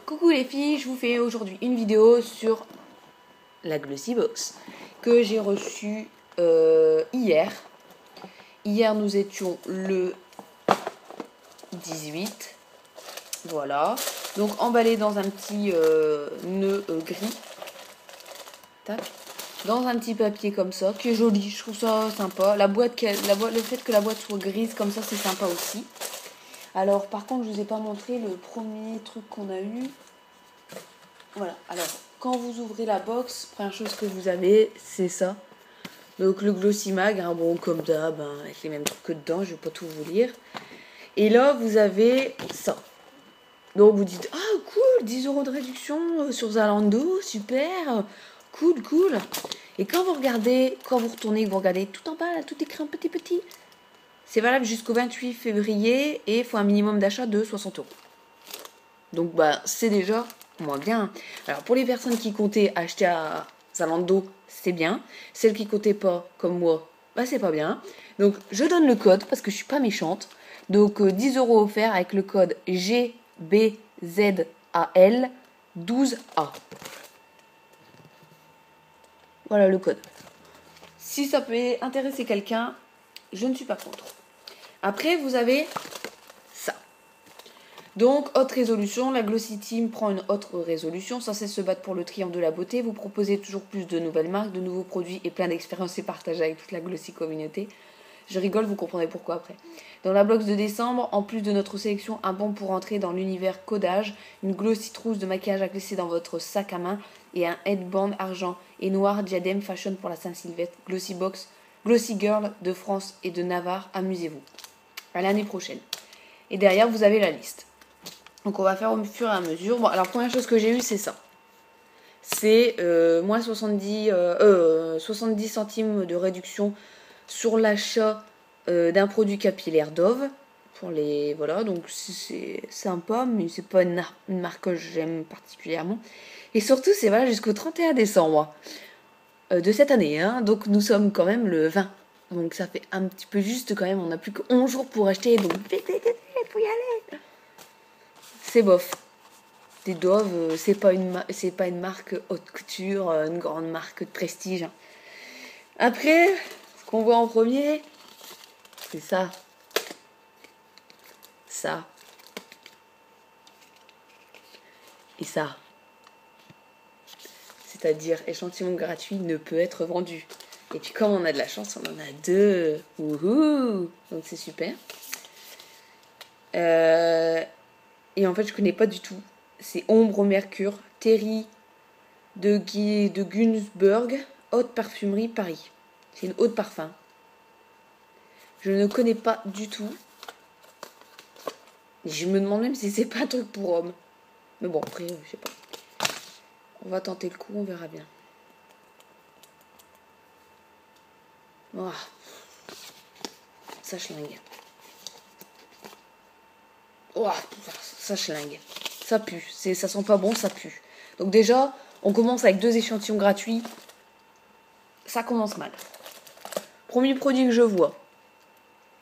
Coucou les filles, je vous fais aujourd'hui une vidéo sur la Glossy Box que j'ai reçue hier. Hier nous étions le 18. Voilà. Donc emballé dans un petit nœud gris. Tac. Dans un petit papier comme ça, qui est joli, je trouve ça sympa. Le fait que la boîte soit grise comme ça, c'est sympa aussi. Alors par contre, je vous ai pas montré le premier truc qu'on a eu. Voilà, alors quand vous ouvrez la box, première chose que vous avez, c'est ça. Donc le Glossy Mag, hein, bon comme d'hab, hein, avec les mêmes trucs que dedans, je vais pas tout vous lire. Et là, vous avez ça. Donc vous dites, ah cool, 10 € de réduction sur Zalando, super, cool. Et quand vous regardez, quand vous retournez, vous regardez tout en bas, là, tout écrit en petit. C'est valable jusqu'au 28 février et il faut un minimum d'achat de 60 €. Donc bah c'est déjà moins bien. Alors pour les personnes qui comptaient acheter à Zalando, c'est bien. Celles qui comptaient pas, comme moi, bah c'est pas bien. Donc je donne le code parce que je suis pas méchante. Donc 10 € offerts avec le code GBZAL12A. Voilà le code. Si ça peut intéresser quelqu'un, je ne suis pas contre. Après vous avez ça. Donc, haute résolution, la Glossy Team prend une haute résolution, censée se battre pour le triomphe de la beauté. Vous proposez toujours plus de nouvelles marques, de nouveaux produits et plein d'expériences et partagées avec toute la Glossy communauté. Je rigole, vous comprendrez pourquoi après. Dans la box de décembre, en plus de notre sélection, un bon pour entrer dans l'univers codage, une Glossy trousse de maquillage à glisser dans votre sac à main et un headband argent et noir diadème fashion pour la Saint-Sylvestre. Glossy Box, Glossy Girl de France et de Navarre, amusez-vous. À l'année prochaine. Et derrière, vous avez la liste. Donc on va faire au fur et à mesure. Bon, alors première chose que j'ai eue, c'est ça. C'est moins 70 centimes de réduction sur l'achat d'un produit capillaire Dove. Pour les, voilà, donc c'est sympa, mais c'est pas une marque que j'aime particulièrement. Et surtout, c'est voilà, jusqu'au 31 décembre de cette année. Hein, donc nous sommes quand même le 20. Donc ça fait un petit peu juste quand même. On n'a plus que 11 jours pour acheter. Donc vite, faut y aller. C'est bof. Des Dove, c'est pas une marque haute couture, une grande marque de prestige. Après, ce qu'on voit en premier, c'est ça. Ça. Et ça. C'est-à-dire, échantillon gratuit ne peut être vendu. Et puis comme on a de la chance, on en a 2. Wouhou! Donc c'est super. Et en fait, je connais pas du tout. C'est Ombre au Mercure, Terry de Gunzburg, Haute Parfumerie Paris. C'est une haute parfum. Je ne connais pas du tout. Je me demande même si c'est pas un truc pour homme. Mais bon, après, je sais pas. On va tenter le coup, on verra bien. Oh. Ça schlingue. Oh, ça schlingue. Ça pue. Ça sent pas bon, ça pue. Donc déjà, on commence avec 2 échantillons gratuits. Ça commence mal. Premier produit que je vois.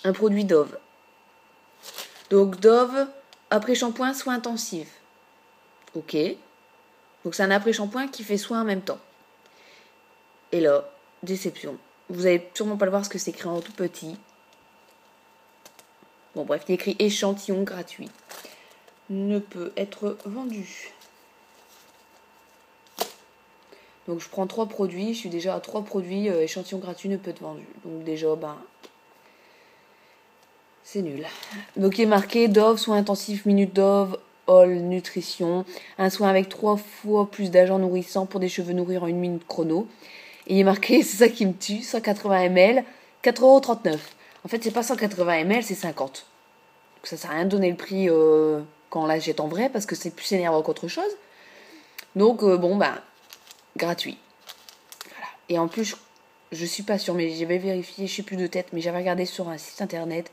Un produit Dove. Donc Dove, après-shampoing, soin intensif. Ok. Donc c'est un après-shampoing qui fait soin en même temps. Et là, déception. Vous allez sûrement pas le voir parce que c'est écrit en tout petit. Bon bref, il est écrit échantillon gratuit. Ne peut être vendu. Donc je prends 3 produits, je suis déjà à 3 produits, échantillon gratuit ne peut être vendu. Donc déjà, c'est nul. Donc il est marqué Dove, soin intensif, minute Dove, All Nutrition. Un soin avec 3 fois plus d'agents nourrissants pour des cheveux nourris en 1 minute chrono. Et il est marqué, c'est ça qui me tue, 180 ml, 4,39 €. En fait, c'est pas 180 ml, c'est 50. Donc ça sert à rien de donner le prix quand on l'achète en vrai, parce que c'est plus énervant qu'autre chose. Donc, gratuit. Voilà. Et en plus, je suis pas sûre, mais j'avais vérifié, je sais plus de tête, mais j'avais regardé sur un site internet.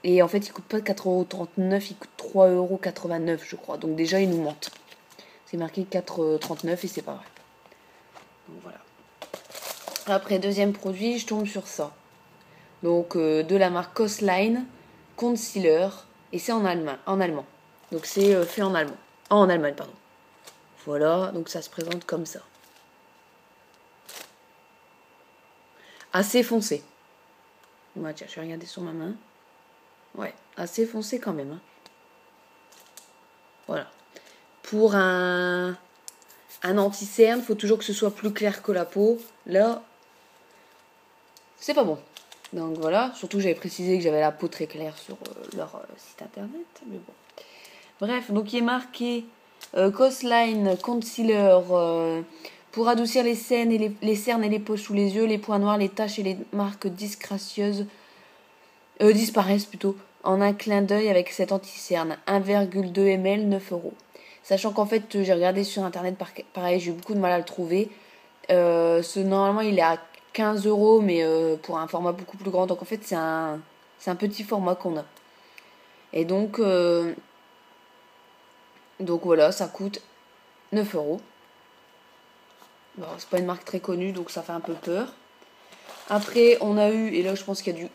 Et en fait, il coûte pas 4,39 €, il coûte 3,89 €, je crois. Donc déjà, il nous mentent. C'est marqué 4,39 € et c'est pas vrai. Donc voilà. Après, deuxième produit, je tombe sur ça. Donc, de la marque Costline, Concealer. Et c'est en allemand. Donc, c'est fait en allemand. En Allemagne, pardon. Voilà, donc ça se présente comme ça. Assez foncé. Ouais, tiens, je vais regarder sur ma main. Ouais, assez foncé quand même. Hein. Voilà. Pour un anti-cerne, il faut toujours que ce soit plus clair que la peau. Là, c'est pas bon. Donc voilà, surtout j'avais précisé que j'avais la peau très claire sur leur site internet. Mais bon. Bref, donc il est marqué Coastline Concealer pour adoucir les cernes et les poches sous les yeux, les points noirs, les taches et les marques disgracieuses disparaissent plutôt en un clin d'œil avec cet anti-cerne. 1,2 ml, 9 euros. Sachant qu'en fait, j'ai regardé sur internet, pareil, j'ai eu beaucoup de mal à le trouver. Normalement, il est à 15 euros, mais pour un format beaucoup plus grand. Donc en fait, c'est un petit format qu'on a. Et donc voilà, ça coûte 9 euros. Bon, c'est pas une marque très connue, donc ça fait un peu peur. Après, on a eu, et là je pense qu'il y a du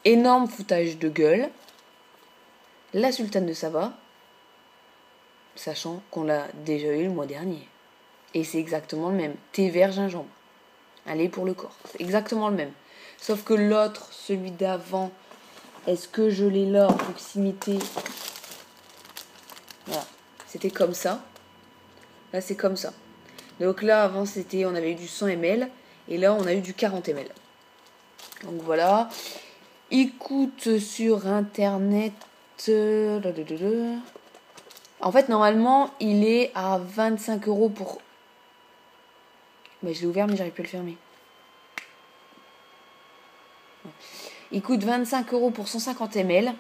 énorme foutage de gueule, la Sultane de Saba, sachant qu'on l'a déjà eu le mois dernier. Et c'est exactement le même. Thé vert gingembre. Allez pour le corps. C'est exactement le même. Sauf que l'autre, celui d'avant, est-ce que je l'ai là en proximité? Voilà. C'était comme ça. Là, c'est comme ça. Donc là, avant, on avait eu du 100 ml. Et là, on a eu du 40 ml. Donc voilà. Il coûte sur internet. En fait, normalement, il est à 25 euros pour. Mais je l'ai ouvert, mais j'arrive plus à le fermer. Il coûte 25 euros pour 150 ml.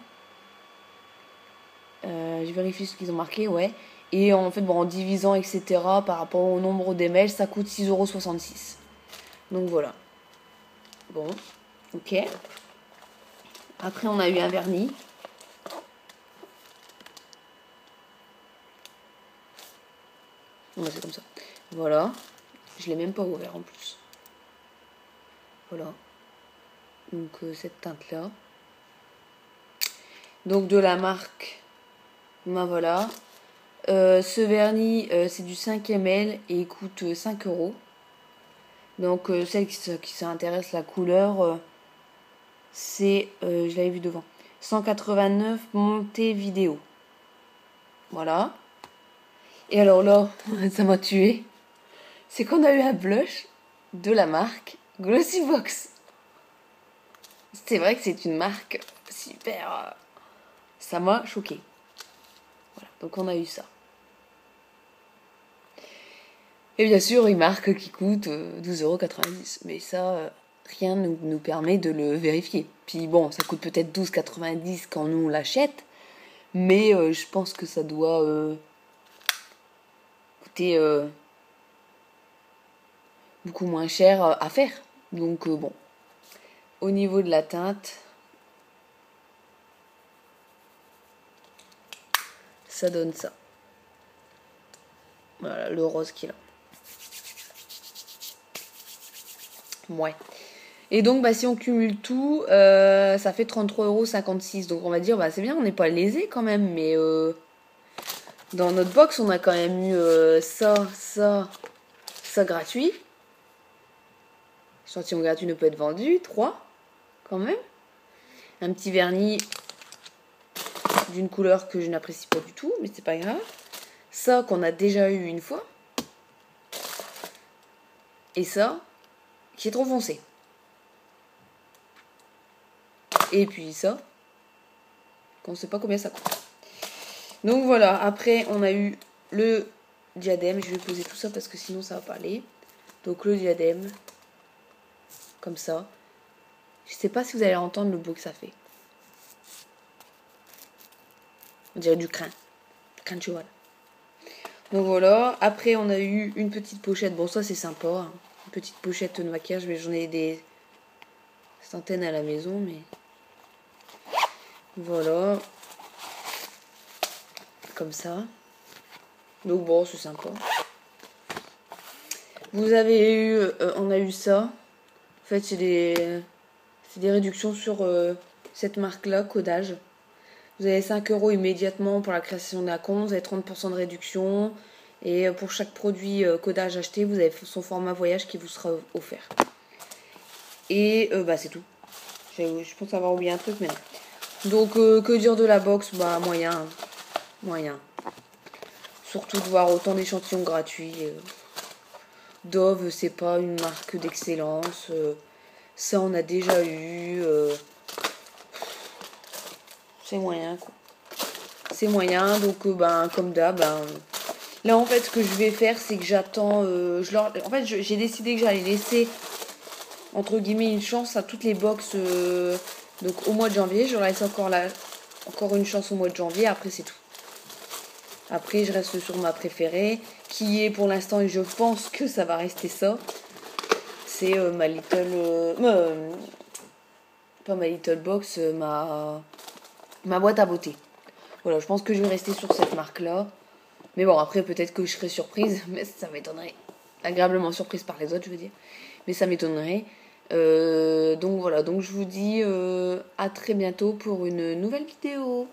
Je vérifie ce qu'ils ont marqué, ouais. Et en fait, bon, en divisant, etc., par rapport au nombre d'ml, ça coûte 6,66 euros. Donc voilà. Bon, ok. Après, on a eu un vernis. Ouais, c'est comme ça. Voilà. Je l'ai même pas ouvert en plus. Voilà. Donc cette teinte-là. Donc de la marque. Ben voilà. Ce vernis, c'est du 5 ml et il coûte 5 euros. Donc celle qui s'intéresse la couleur, c'est, je l'avais vu devant, 189 montée vidéo. Voilà. Et alors là, ça m'a tué. C'est qu'on a eu un blush de la marque Glossybox. C'est vrai que c'est une marque super. Ça m'a choqué. Voilà, donc on a eu ça. Et bien sûr, une marque qui coûte 12,90 €. Mais ça, rien ne nous permet de le vérifier. Puis bon, ça coûte peut-être 12,90 € quand nous on l'achète. Mais je pense que ça doit coûter beaucoup moins cher à faire. Donc bon. Au niveau de la teinte, ça donne ça. Voilà, le rose qu'il a. Ouais. Et donc, bah, si on cumule tout, ça fait 33,56 €. Donc, on va dire, bah, c'est bien, on n'est pas lésé quand même. Mais dans notre box, on a quand même eu ça gratuit. Échantillon gratuit ne peut être vendu. 3, quand même. Un petit vernis d'une couleur que je n'apprécie pas du tout, mais c'est pas grave. Ça qu'on a déjà eu une fois. Et ça, qui est trop foncé. Et puis ça, qu'on ne sait pas combien ça coûte. Donc voilà, après on a eu le diadème. Je vais poser tout ça parce que sinon ça va pas aller. Donc le diadème, comme ça. Je sais pas si vous allez entendre le bruit que ça fait. On dirait du crin. Crin de cheval. Donc voilà, après on a eu une petite pochette. Bon, ça c'est sympa, hein. Une petite pochette de maquillage, mais j'en ai des centaines à la maison, mais voilà. Comme ça. Donc bon, c'est sympa. Vous avez eu, on a eu ça. En fait, c'est des réductions sur cette marque-là, Codage. Vous avez 5 € immédiatement pour la création d'un compte. Vous avez 30% de réduction. Et pour chaque produit codage acheté, vous avez son format voyage qui vous sera offert. Et c'est tout. Je pense avoir oublié un truc, mais non. Donc, que dire de la box? Moyen. Moyen. Surtout de voir autant d'échantillons gratuits. Dove, c'est pas une marque d'excellence. Ça, on a déjà eu. C'est moyen, quoi. C'est moyen, donc comme d'hab, là en fait ce que je vais faire c'est que j'attends, en fait j'ai décidé que j'allais laisser entre guillemets une chance à toutes les box, donc au mois de janvier, je leur laisse encore une chance au mois de janvier, après c'est tout. Après je reste sur ma préférée, qui est pour l'instant, et je pense que ça va rester ça, c'est ma little, pas ma little box, ma boîte à beauté. Voilà, je pense que je vais rester sur cette marque-là. Mais bon, après, peut-être que je serai surprise. Mais ça m'étonnerait. Agréablement surprise par les autres, je veux dire. Mais ça m'étonnerait. Donc voilà, donc je vous dis à très bientôt pour une nouvelle vidéo.